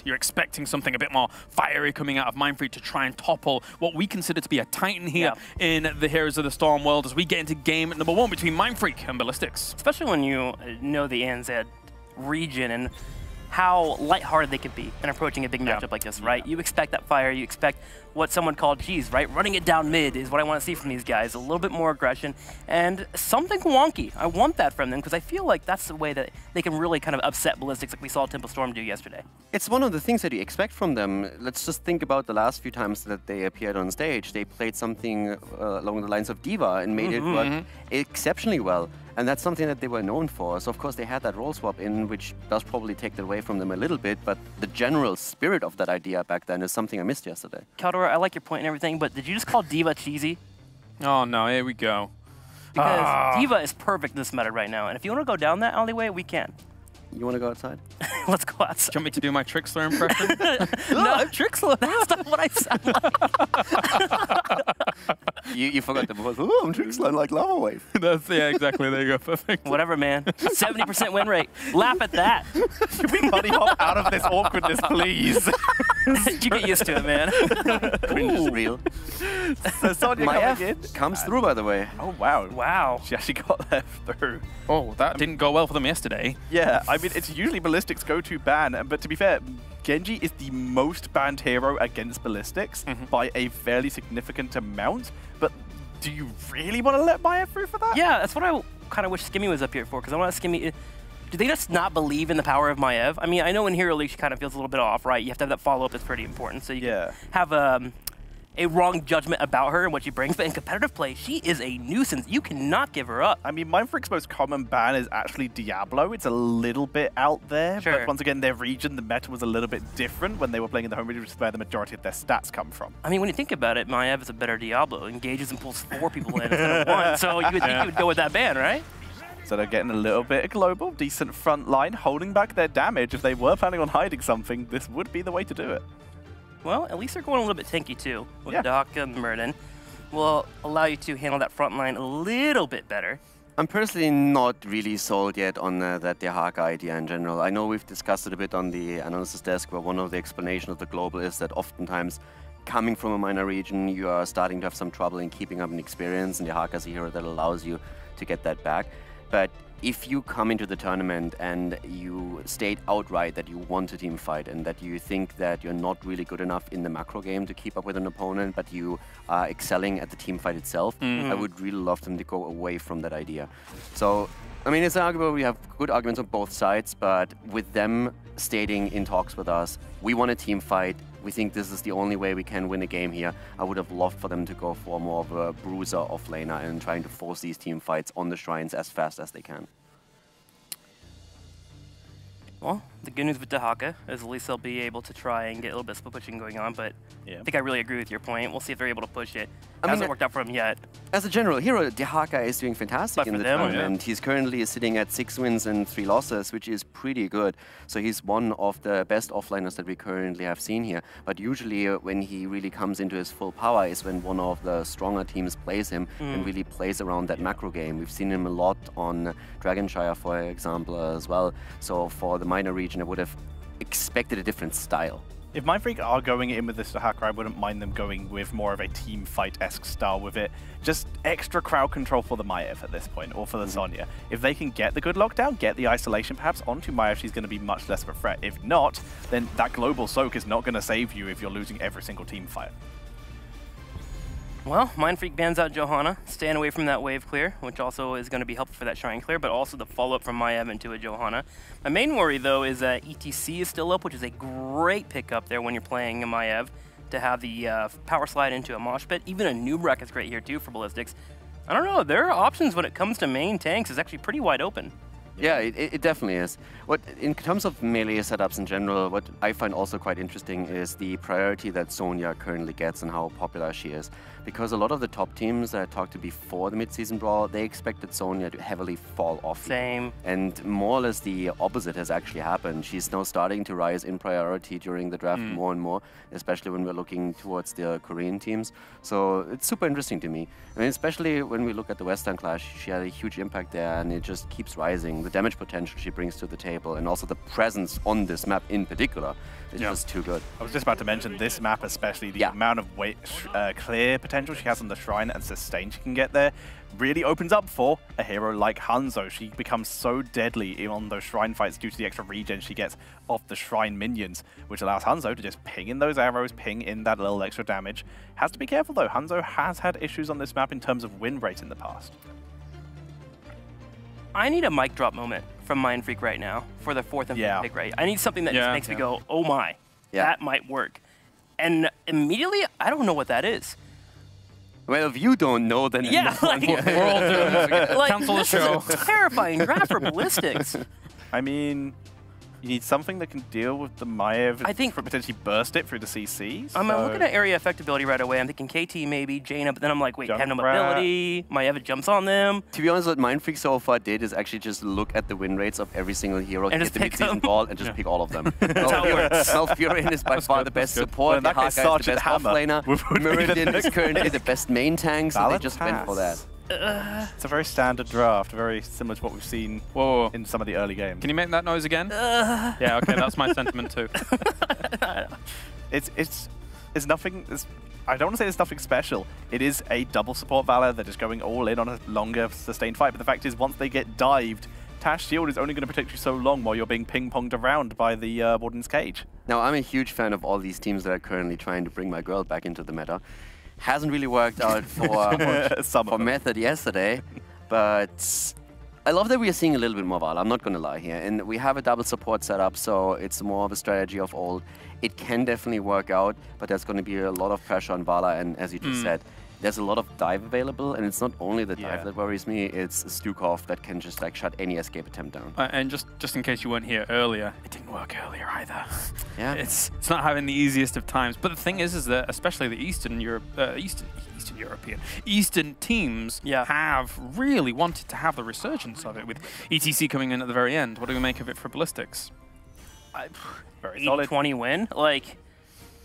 You're expecting something a bit more fiery coming out of Mindfreak to try and topple what we consider to be a titan here in the Heroes of the Storm world as we get into game number 1 between Mindfreak and Ballistix. Especially when you know the ANZ region and how lighthearted they can be in approaching a big matchup like this, right? You expect that fire, you expect what someone called, geez, right? Running it down mid is what I want to see from these guys. A little bit more aggression and something wonky. I want that from them because I feel like that's the way that they can really kind of upset Ballistix like we saw Temple Storm do yesterday. It's one of the things that you expect from them. Let's just think about the last few times that they appeared on stage. They played something along the lines of Diva and made it work exceptionally well. And that's something that they were known for. So of course they had that role swap in, which does probably take that away from them a little bit, but the general spirit of that idea back then is something I missed yesterday. Caldor, I like your point and everything, but did you just call Diva cheesy? Oh no, here we go. Because Diva is perfect in this meta right now, and if you want to go down that alleyway, we can. You want to go outside? Let's go outside. Do you want me to do my Trixler impression? No, I'm Trixler. That's not what I sound like. you forgot the voice. Oh, I'm Trixler like Lava Wave. That's, yeah, exactly. There you go. Perfect. Whatever, man. 70% win rate. Laugh at that. Can we buddy hop out of this awkwardness, please? You get used to it, man. Cringe is real. So Sonya coming in. Comes through, by the way. Oh, wow. Wow. She actually got there through. Oh, that didn't go well for them yesterday. Yeah, I mean, it's usually Ballistix' go-to ban, but to be fair, Genji is the most banned hero against Ballistix by a fairly significant amount, but do you really want to let Maya through for that? Yeah, that's what I kind of wish Skimmy was up here for, because I want to Skimmy... Do they just not believe in the power of Maiev? I mean, I know in Hero League she kind of feels a little bit off, right? You have to have that follow-up that's pretty important, so you can have a wrong judgment about her and what she brings, but in competitive play, she is a nuisance. You cannot give her up. I mean, Mindfreak's most common ban is actually Diablo. It's a little bit out there, but once again, their region, the meta was a little bit different when they were playing in the home region, which is where the majority of their stats come from. I mean, when you think about it, Maiev is a better Diablo. Engages and pulls 4 people in instead of 1, so you would think you would go with that ban, right? So they're getting a little bit of global, decent front line, holding back their damage. If they were planning on hiding something, this would be the way to do it. Well, at least they're going a little bit tanky too. With Daka and Murden will allow you to handle that front line a little bit better. I'm personally not really sold yet on that Dehaka idea in general. I know we've discussed it a bit on the analysis desk, where one of the explanations of the global is that oftentimes coming from a minor region, you are starting to have some trouble in keeping up an experience, and Dehaka is a hero that allows you to get that back. But if you come into the tournament and you state outright that you want a team fight and that you think that you're not really good enough in the macro game to keep up with an opponent, but you are excelling at the team fight itself, I would really love them to go away from that idea. So, I mean, it's an argument, we have good arguments on both sides, but with them stating in talks with us, we want a team fight, we think this is the only way we can win a game here, I would have loved for them to go for more of a bruiser offlaner and trying to force these team fights on the shrines as fast as they can. Well, the good news with Dehaka is at least they'll be able to try and get a little bit of split pushing going on, but I think I really agree with your point. We'll see if they're able to push it. It hasn't worked out for them yet. As a general hero, Dehaka is doing fantastic in the tournament. He's currently sitting at 6 wins and 3 losses, which is pretty good. So he's one of the best offliners that we currently have seen here. But usually when he really comes into his full power is when one of the stronger teams plays him and really plays around that macro game. We've seen him a lot on Dragonshire, for example, as well. So for the minor region, I would have expected a different style. If Mindfreak are going in with this Dehaka, I wouldn't mind them going with more of a team fight-esque style with it. Just extra crowd control for the Maiev at this point, or for the Sonya. If they can get the good lockdown, get the isolation perhaps onto Maiev, she's going to be much less of a threat. If not, then that global soak is not going to save you if you're losing every single team fight. Well, Mindfreak bans out Johanna, staying away from that wave clear, which also is going to be helpful for that shrine clear, but also the follow-up from Maiev into a Johanna. My main worry, though, is that ETC is still up, which is a great pickup there when you're playing a Maiev, to have the power slide into a mosh pit. Even a Nubrak is great here, too, for Ballistix. I don't know, their options when it comes to main tanks is actually pretty wide open. Yeah, it definitely is. In terms of melee setups in general, what I find also quite interesting is the priority that Sonya currently gets and how popular she is. Because a lot of the top teams that I talked to before the mid-season Brawl, they expected Sonya to heavily fall off. Same. And more or less the opposite has actually happened. She's now starting to rise in priority during the draft more and more, especially when we're looking towards the Korean teams. So it's super interesting to me. I mean, especially when we look at the Western Clash, she had a huge impact there and it just keeps rising. the damage potential she brings to the table, and also the presence on this map in particular is just too good. I was just about to mention this map, especially the amount of clear potential she has on the Shrine and sustain she can get there, really opens up for a hero like Hanzo. She becomes so deadly on those Shrine fights due to the extra regen she gets off the Shrine minions, which allows Hanzo to just ping in those arrows, ping in that little extra damage. Has to be careful though, Hanzo has had issues on this map in terms of win rate in the past. I need a mic drop moment from Mindfreak right now for the 4th and 5th pick, right? I need something that just makes me go, oh my, that might work. And immediately, I don't know what that is. Well, if you don't know, then we're all doing cancel the show. This is a terrifying draft for Ballistix. I mean, you need something that can deal with the Maiev. I think potentially burst it through the CC. I'm looking at area effectability right away. I'm thinking KT maybe, Jaina, but then I'm like, wait, have no mobility. Maiev jumps on them. To be honest, what Mindfreak so far did is actually just look at the win rates of every single hero, and get the mid-season ball, and just pick all of them. Malfurion is by far the best support. Well, Hawkeye is the best offlaner. Meridian is currently the best main tank, so they just went for that. It's a very standard draft, very similar to what we've seen in some of the early games. Can you make that noise again? Yeah, okay, that's my sentiment too. It's nothing. I don't want to say there's nothing special. It is a double support Valor that is going all in on a longer sustained fight. But the fact is, once they get dived, Tash Shield is only going to protect you so long while you're being ping-ponged around by the Warden's Cage. Now, I'm a huge fan of all these teams that are currently trying to bring my girl back into the meta. Hasn't really worked out for Method yesterday, but I love that we are seeing a little bit more Vala, I'm not going to lie here. And we have a double support setup, so it's more of a strategy of old. It can definitely work out, but there's going to be a lot of pressure on Vala, and as you just said, there's a lot of dive available, and it's not only the dive that worries me, it's Stukov that can just like shut any escape attempt down. And just in case you weren't here earlier, it didn't work earlier either. Yeah, it's not having the easiest of times. But the thing is that especially the Eastern teams have really wanted to have the resurgence of it, with ETC coming in at the very end. What do we make of it for Ballistix? Very solid 20 win. Like,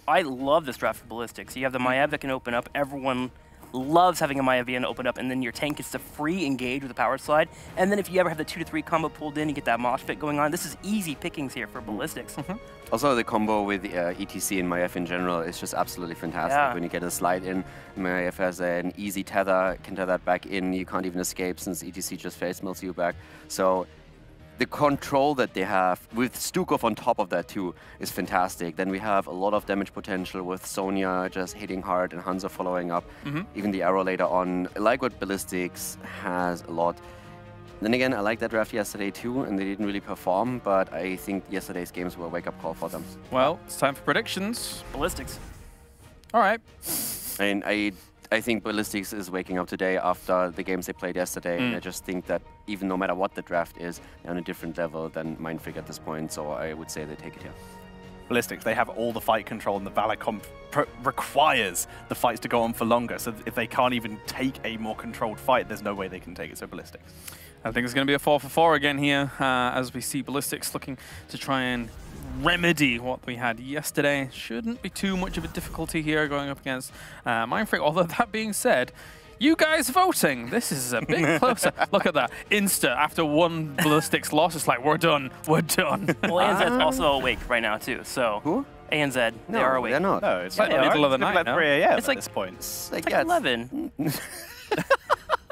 I love this draft for Ballistix. You have the Maiev that can open up. Everyone loves having a Maiev open up, and then your tank gets to free engage with a power slide. And then if you ever have the 2-3 combo pulled in, you get that mosh pit going on. This is easy pickings here for Ballistix. Also, the combo with ETC and Maiev in general is just absolutely fantastic. When you get a slide in, Maiev has an easy tether, can tether that back in. You can't even escape since ETC just face melts you back. So the control that they have with Stukov on top of that too is fantastic. Then we have a lot of damage potential with Sonya just hitting hard and Hanzo following up. Even the arrow later on. I like what Ballistix has a lot. Then again, I liked that draft yesterday too, and they didn't really perform, but I think yesterday's games were a wake-up call for them. Well, it's time for predictions. Ballistix. All right. And I think Ballistix is waking up today after the games they played yesterday, and I just think that even no matter what the draft is, they're on a different level than Mindfreak at this point, so I would say they take it here. Ballistix, they have all the fight control, and the Valor comp requires the fights to go on for longer, so if they can't even take a more controlled fight, there's no way they can take it, so Ballistix. I think it's going to be a 4-for-4 again here, as we see Ballistix looking to try and remedy what we had yesterday. Shouldn't be too much of a difficulty here going up against Mindfreak, although that being said, you guys voting, this is a bit closer. Look at that. Insta, after one Ballistix loss, it's like, we're done, we're done. Well, ANZ's also awake right now, too, so... Who? ANZ, no, they are awake. They're not. No, it's like the middle of the night like now. 3 a.m. It's like, at this point. It's like 11.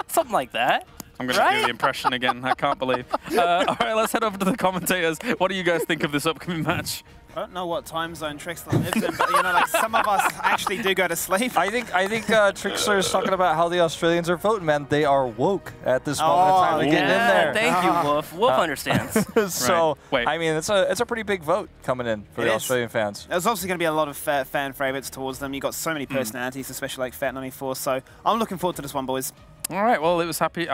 Something like that. I'm going to do the impression again, I can't believe. All right, let's head over to the commentators. What do you guys think of this upcoming match? I don't know what time zone Trixler lives in, but you know, like some of us actually do go to sleep. I think Trixler is talking about how the Australians are voting, man. They are woke at this moment in time. They're getting in there. Thank you, Wolf. Wolf understands. So, I mean, it's a pretty big vote coming in for the Australian fans. There's obviously going to be a lot of fan favourites towards them. You've got so many personalities, especially like Fat94. So I'm looking forward to this one, boys. All right, well, I was happy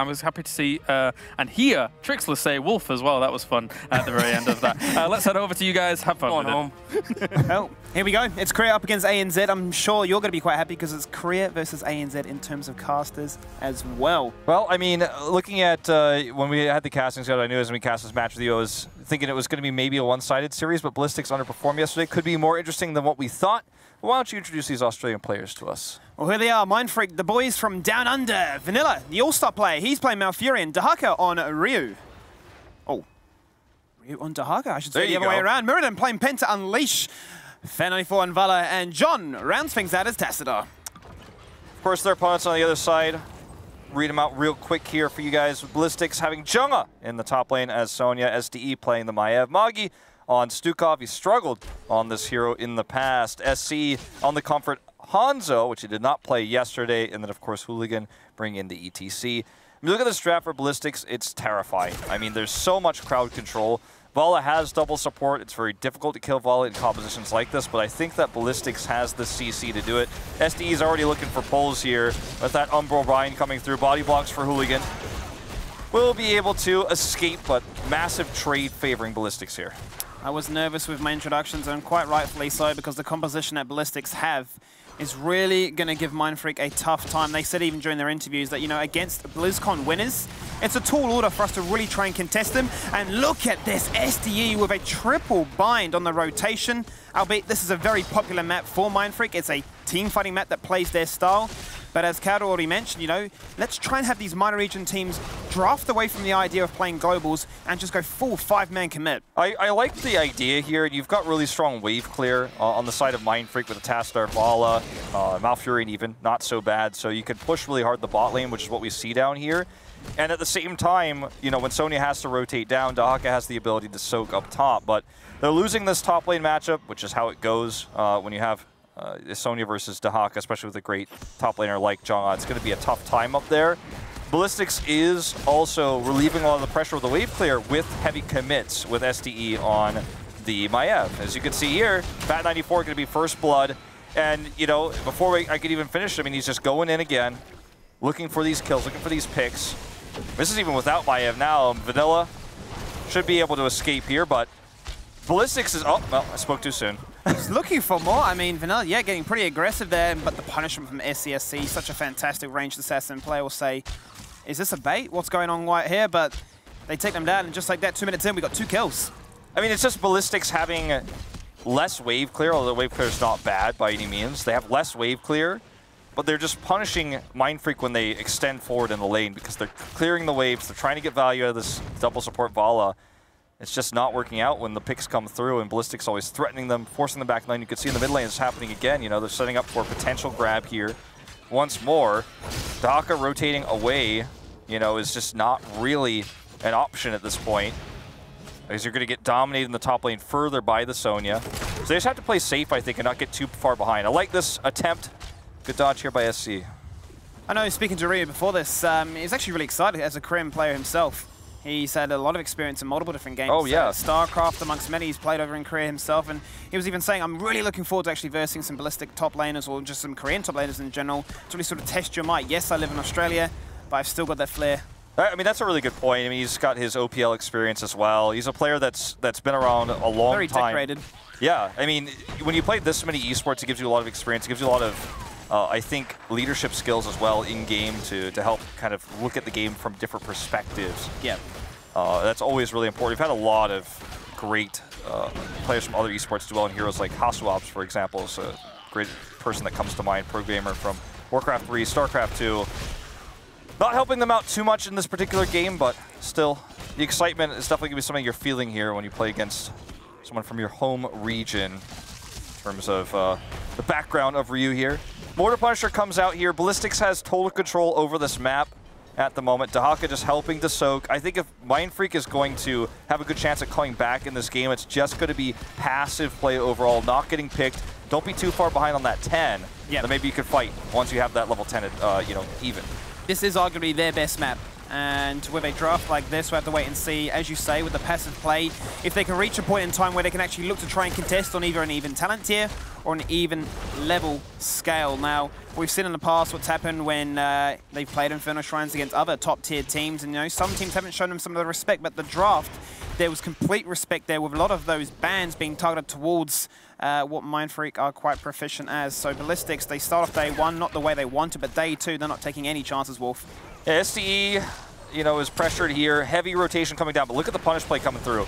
to see and hear Trixler say Wolf as well. That was fun at the very end of that. Let's head over to you guys. Have fun with it. Well, here we go. It's Korea up against ANZ. I'm sure you're going to be quite happy because it's Korea versus ANZ in terms of casters as well. Well, I mean, looking at when we had the casting schedule, I knew as we cast this match with you, I was thinking it was going to be maybe a one-sided series, but Ballistix underperformed yesterday. Could be more interesting than what we thought. Why don't you introduce these Australian players to us? Well, here they are, Mindfreak, the boys from Down Under. Vanilla, the all-star player. He's playing Malfurion. Dahaka on Ryu. On Dahaka, I should say There the you other way go. around. Mirrodin playing Penta Unleash. Fair94 and Vala, and John rounds things out as Tassadar. Of course, their opponents on the other side. Read them out real quick here for you guys. Ballistix having Junga in the top lane as Sonya. SDE playing the Maiev. Magi on Stukov. He struggled on this hero in the past. SC on the Comfort Hanzo, which he did not play yesterday. And then, of course, Hooligan bring in the ETC. When you look at this draft for Ballistix, it's terrifying. I mean, there's so much crowd control. Vala has double support. It's very difficult to kill Vala in compositions like this, but I think that Ballistix has the CC to do it. SDE is already looking for pulls here with that Umbral Ryan coming through. Body blocks for Hooligan. Will be able to escape, but massive trade favoring Ballistix here. I was nervous with my introductions, and quite rightfully so, because the composition that Ballistix have is really going to give Mindfreak a tough time. They said even during their interviews that, you know, against BlizzCon winners, it's a tall order for us to really try and contest them. And look at this, SDE with a triple bind on the rotation. Albeit this is a very popular map for Mindfreak. It's a team fighting map that plays their style. But as Kauto already mentioned, you know, let's try and have these minor region teams draft away from the idea of playing globals and just go full 5-man commit. I like the idea here. You've got really strong wave clear on the side of Mindfreak with the Tassadar, Vala, Malfurion even, not so bad. So you can push really hard the bot lane, which is what we see down here. And at the same time, you know, when Sonya has to rotate down, Dahaka has the ability to soak up top. But they're losing this top lane matchup, which is how it goes when you have Sonya versus Dahaka, especially with a great top laner like Jong. It's going to be a tough time up there. Ballistix is also relieving a lot of the pressure with the wave clear with heavy commits with SDE on the Maiev. As you can see here, Fat94 going to be first blood. And, you know, before I could even finish, I mean, he's just going in again, looking for these kills, looking for these picks. This is even without Maiev now. Vanilla should be able to escape here, but Ballistix is... Oh, well, I spoke too soon. He's looking for more. I mean, Vanilla, yeah, getting pretty aggressive there, but the punishment from SCSC, such a fantastic ranged assassin player will say, is this a bait? What's going on right here? But they take them down, and just like that, 2 minutes in, we got 2 kills. I mean, it's just Ballistix having less wave clear, although the wave clear is not bad by any means. They have less wave clear, but they're just punishing Mindfreak when they extend forward in the lane because they're clearing the waves. They're trying to get value out of this double support Vala. It's just not working out when the picks come through, and Ballistix always threatening them, forcing them back line. You can see in the mid lane it's happening again. You know, they're setting up for a potential grab here. Once more, Dahaka rotating away, you know, is just not really an option at this point, because you're going to get dominated in the top lane further by the Sonya. So they just have to play safe, I think, and not get too far behind. I like this attempt. Good dodge here by SC. I know, speaking to Ria before this, he's actually really excited as a Korean player himself. He's had a lot of experience in multiple different games. Oh, yeah. StarCraft, amongst many, he's played over in Korea himself, and he was even saying, I'm really looking forward to actually versing some Ballistic top laners, or just some Korean top laners in general, to really sort of test your might. Yes, I live in Australia, but I've still got that flair. I mean, that's a really good point. I mean, he's got his OPL experience as well. He's a player that's been around a long Very time. decorated. Yeah, I mean, when you play this many esports, it gives you a lot of experience. It gives you a lot of, I think, leadership skills as well in-game to help kind of look at the game from different perspectives. Yeah. That's always really important. We've had a lot of great players from other esports do well in heroes like Hasuops, for example, is a great person that comes to mind, pro gamer from Warcraft 3, StarCraft 2. Not helping them out too much in this particular game, but still, the excitement is definitely going to be something you're feeling here when you play against someone from your home region in terms of the background of Ryu here. Mortar Punisher comes out here. Ballistix has total control over this map at the moment. Dahaka just helping to soak. I think if Mindfreak is going to have a good chance at coming back in this game, it's just going to be passive play overall, not getting picked. Don't be too far behind on that 10. Yeah. Then maybe you could fight once you have that level 10, you know, even. This is arguably their best map. And with a draft like this, we have to wait and see, as you say, with the passive play, if they can reach a point in time where they can actually look to try and contest on either an even talent tier or an even level scale. Now, we've seen in the past what's happened when they've played Inferno Shrines against other top-tier teams, and you know, some teams haven't shown them some of the respect, but the draft, there was complete respect there with a lot of those bans being targeted towards what Mindfreak are quite proficient as. So Ballistix, they start off day 1, not the way they wanted, but day 2, they're not taking any chances, Wolf. Yeah, SDE, you know, is pressured here. Heavy rotation coming down, but look at the punish play coming through.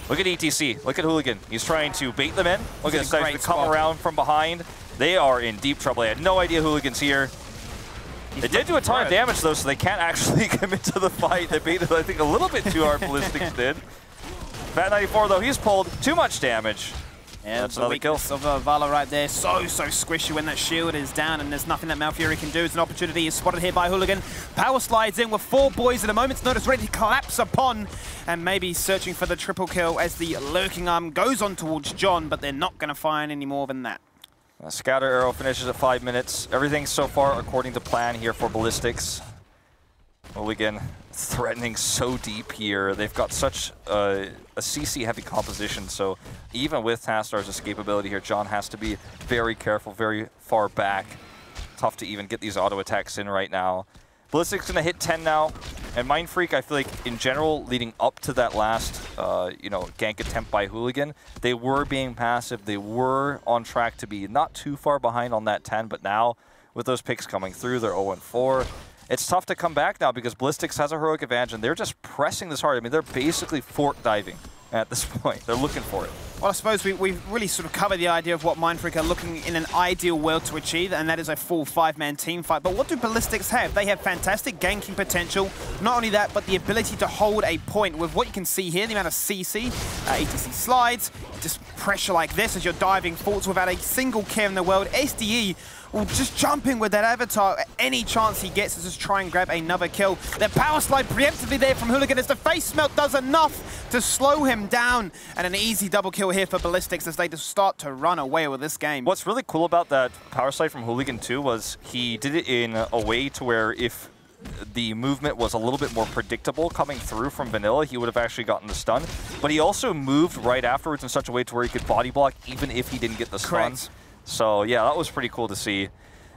Look at ETC. Look at Hooligan. He's trying to bait them in. Look at this guy to come around from behind. They are in deep trouble. I had no idea Hooligan's here. They did do a ton of damage, though, so they can't actually commit to the fight. They baited, I think, a little bit too hard, Ballistix did. Fat94 though, he's pulled too much damage. Yeah, that's the another kill. weakness of Vala right there. So squishy when that shield is down, and there's nothing that Malfury can do. It's an opportunity is spotted here by Hooligan. Power slides in with 4 boys at a moment's notice, ready to collapse upon, and maybe searching for the triple kill as the lurking arm goes on towards John, but they're not going to find any more than that. Scatter arrow finishes at 5 minutes. Everything so far according to plan here for Ballistix. Hooligan threatening so deep here. They've got such a CC-heavy composition, so even with Tastar's escapability here, John has to be very careful, very far back. Tough to even get these auto attacks in right now. Ballistix gonna hit 10 now, and Mindfreak, I feel like in general, leading up to that last, gank attempt by Hooligan, they were being passive. They were on track to be not too far behind on that 10, but now with those picks coming through, they're 0-4. It's tough to come back now because Ballistix has a heroic advantage, and they're just pressing this hard. I mean, they're basically fork diving at this point. They're looking for it. Well, I suppose we've really sort of covered the idea of what Mindfreak are looking in an ideal world to achieve, and that is a full 5-man team fight. But what do Ballistix have? They have fantastic ganking potential. Not only that, but the ability to hold a point with what you can see here, the amount of CC, ETC slides, just pressure like this as you're diving forwards without a single care in the world. SDE will just jump in with that avatar any chance he gets to just try and grab another kill. The power slide preemptively there from Hooligan as the face melt does enough to slow him down, and an easy double kill here for Ballistix as they just start to run away with this game. What's really cool about that power slide from Hooligan too was he did it in a way to where if the movement was a little bit more predictable coming through from Vanilla, he would have actually gotten the stun. But he also moved right afterwards in such a way to where he could body block even if he didn't get the stuns. So yeah, that was pretty cool to see.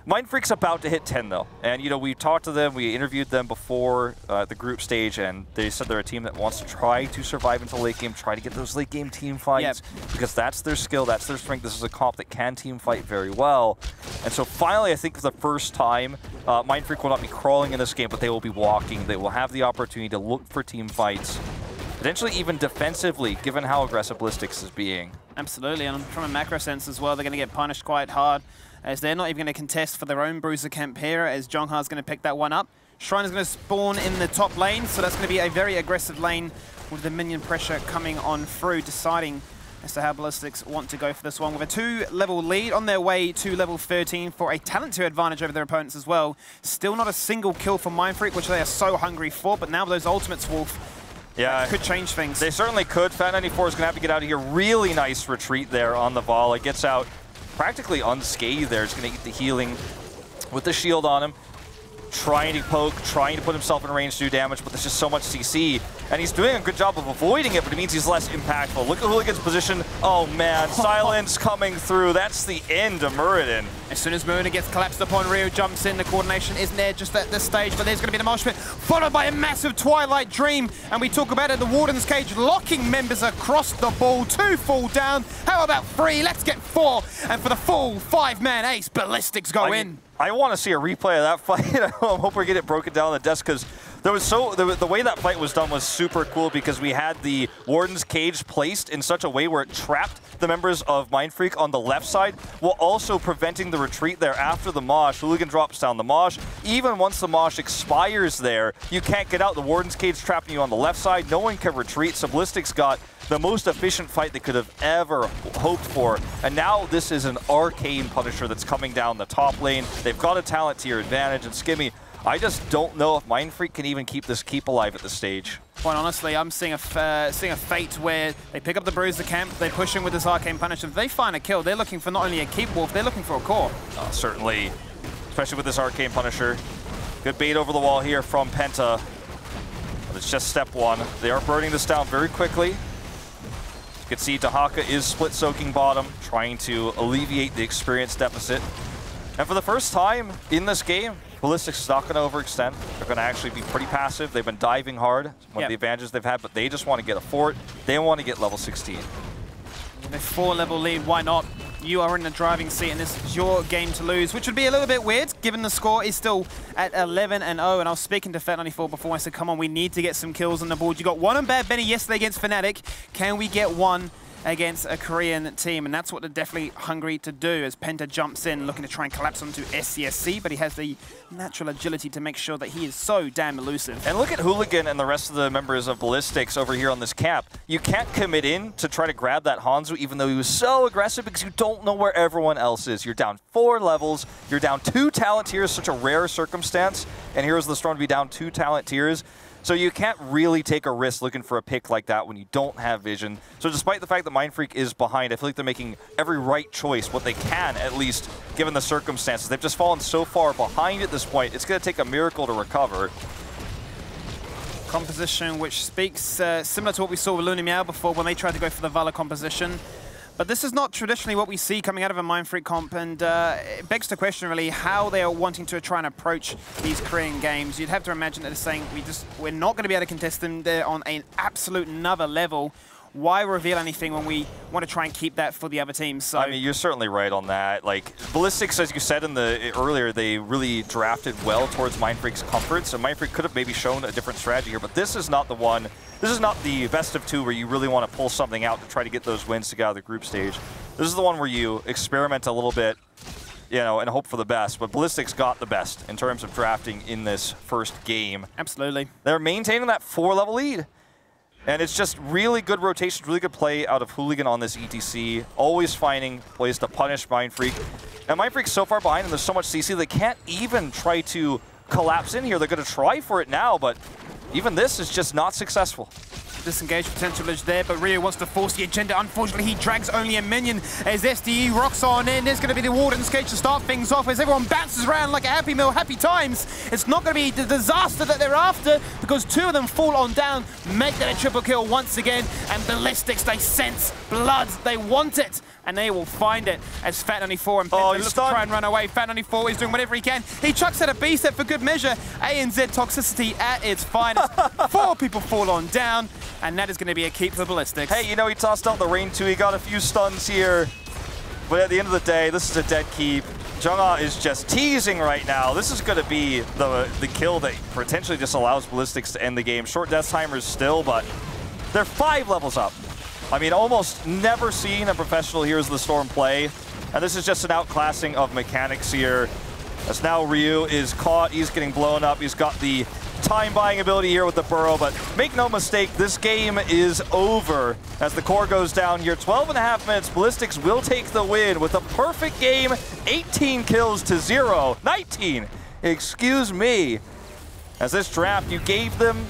Mindfreak's about to hit 10 though, and we talked to them, we interviewed them before the group stage, and they said they're a team that wants to try to survive until late game, try to get those late game team fights, because that's their skill, that's their strength. This is a comp that can team fight very well, and so finally, I think for the first time, Mindfreak will not be crawling in this game, but they will be walking. They will have the opportunity to look for team fights, potentially even defensively, given how aggressive Ballistix is being. Absolutely, and from a macro sense as well, they're going to get punished quite hard, as they're not even going to contest for their own Bruiser camp here, as Jongha's going to pick that one up. Shrine is going to spawn in the top lane, so that's going to be a very aggressive lane with the minion pressure coming on through, deciding as to how Ballistix want to go for this one. With a 2-level lead on their way to level 13 for a talent tier advantage over their opponents as well. Still not a single kill for Mindfreak, which they are so hungry for, but now with those ultimates, Wolf, that could change things. They certainly could. Fat94 is going to have to get out of here. Really nice retreat there on the Vala. Gets out practically unscathed there. He's going to get the healing with the shield on him. Trying to poke, trying to put himself in range to do damage, but there's just so much CC. And he's doing a good job of avoiding it, but it means he's less impactful. Look at Hooligan's position. Oh man, silence coming through. That's the end of Muradin. As soon as Muradin gets collapsed upon, Rio jumps in. The coordination isn't there just at this stage, but there's going to be the mosh pit, followed by a massive Twilight Dream. And we talk about it, the Warden's Cage locking members across the ball. 2 fall down. How about 3? Let's get 4. And for the full 5-man ace, Ballistix go in. I want to see a replay of that fight. I hope we get it broken down on the desk, because there was the way that fight was done was super cool, because we had the Warden's Cage placed in such a way where it trapped the members of Mindfreak on the left side, while also preventing the retreat there after the mosh. Hooligan drops down the mosh. Even once the mosh expires there, you can't get out. The Warden's Cage trapping you on the left side. No one can retreat, so Ballistix got the most efficient fight they could have ever hoped for. And now this is an arcane Punisher that's coming down the top lane. They've got a talent tier advantage, and Skimmy, I just don't know if Mindfreak can even keep this keep alive at this stage. Quite honestly, I'm seeing a fate where they pick up the Bruiser camp, they push in with this arcane Punisher. If they find a kill, they're looking for not only a keep, Wolf, they're looking for a core. Certainly, especially with this arcane Punisher. Good bait over the wall here from Penta. But it's just step 1. They are burning this down very quickly. You can see Dahaka is split-soaking bottom, trying to alleviate the experience deficit. And for the first time in this game, Ballistix is not going to overextend. They're going to actually be pretty passive. They've been diving hard, one of the advantages they've had, but they just want to get a fort. They want to get level 16. With a 4-level lead, why not? You are in the driving seat, and this is your game to lose, which would be a little bit weird, given the score is still at 11-0. And I was speaking to Fat94 before. I said, come on, we need to get some kills on the board. You got one on Bad Benny yesterday against Fnatic. Can we get one against a Korean team, and that's what they're definitely hungry to do as Penta jumps in, looking to try and collapse onto SCSC, but he has the natural agility to make sure that he is so damn elusive. And look at Hooligan and the rest of the members of Ballistix over here on this cap. You can't commit in to try to grab that Hanzo, even though he was so aggressive, because you don't know where everyone else is. You're down 4 levels, you're down 2 talent tiers, such a rare circumstance, and Heroes of the Storm to be down 2 talent tiers. So you can't really take a risk looking for a pick like that when you don't have vision. So despite the fact that Mindfreak is behind, I feel like they're making every right choice, what they can at least, given the circumstances. They've just fallen so far behind at this point, it's going to take a miracle to recover. Composition which speaks similar to what we saw with Luna Meow before when they tried to go for the Valor composition. But this is not traditionally what we see coming out of a Mindfreak comp, and it begs the question really how they are wanting to try and approach these Korean games. You'd have to imagine that they're saying we're not going to be able to contest them. They're on an absolute another level. Why reveal anything when we want to try and keep that for the other teams? So I mean, you're certainly right on that. Like Ballistix, as you said in the earlier, they really drafted well towards Mindfreak's comfort. So Mindfreak could have maybe shown a different strategy here, but this is not the one. This is not the best of 2 where you really want to pull something out to try to get those wins to get out of the group stage. This is the one where you experiment a little bit, you know, and hope for the best. But Ballistix got the best in terms of drafting in this first game. Absolutely. They're maintaining that 4-level lead. And it's just really good rotation, really good play out of Hooligan on this ETC, always finding ways to punish Mindfreak. And Mindfreak's so far behind and there's so much CC, they can't even try to collapse in here. They're going to try for it now, but even this is just not successful. Disengage potential is there, but Rio wants to force the agenda. Unfortunately, he drags only a minion as SDE rocks on in. There's going to be the Warden's Cage to start things off as everyone bounces around like a Happy Meal, happy times. It's not going to be the disaster that they're after because 2 of them fall on down, make that a triple kill once again, and Ballistix, they sense blood, they want it, and they will find it as Fat94 and Penta look to try and run away. Fat94 is doing whatever he can. He chucks at a B-set for good measure. ANZ toxicity at its finest. 4 people fall on down, and that is going to be a keep for Ballistix. Hey, you know, he tossed out the rain too. He got a few stuns here. But at the end of the day, this is a dead keep. Jungha is just teasing right now. This is going to be the kill that potentially just allows Ballistix to end the game. Short death timers still, but they're 5 levels up. I mean, almost never seen a professional Heroes of the Storm play. And this is just an outclassing of mechanics here. As now Ryu is caught, he's getting blown up. He's got the time buying ability here with the burrow, but make no mistake, this game is over as the core goes down here. 12.5 minutes, Ballistix will take the win with a perfect game, 18 kills to 0. 19, excuse me. As this draft, you gave them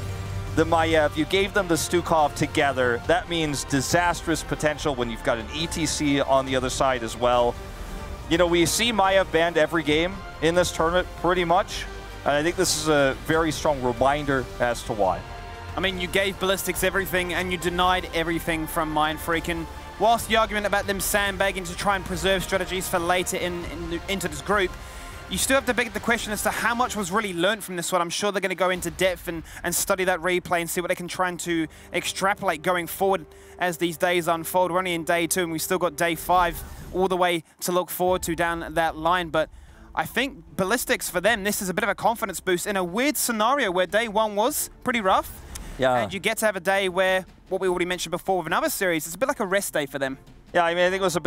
the Maiev, you gave them the Stukov together. That means disastrous potential when you've got an ETC on the other side as well. You know, we see Maiev banned every game in this tournament pretty much. And I think this is a very strong reminder as to why. I mean, you gave Ballistix everything and you denied everything from Mindfreak. And whilst the argument about them sandbagging to try and preserve strategies for later into this group, you still have to beg the question as to how much was really learned from this one. I'm sure they're going to go into depth and study that replay and see what they can try and to extrapolate going forward as these days unfold. We're only in day 2 and we've still got day 5 all the way to look forward to down that line. But I think Ballistix, for them, this is a bit of a confidence boost in a weird scenario where day 1 was pretty rough. Yeah. And you get to have a day where, what we already mentioned before with another series, it's a bit like a rest day for them. Yeah, I mean, I think it was a bit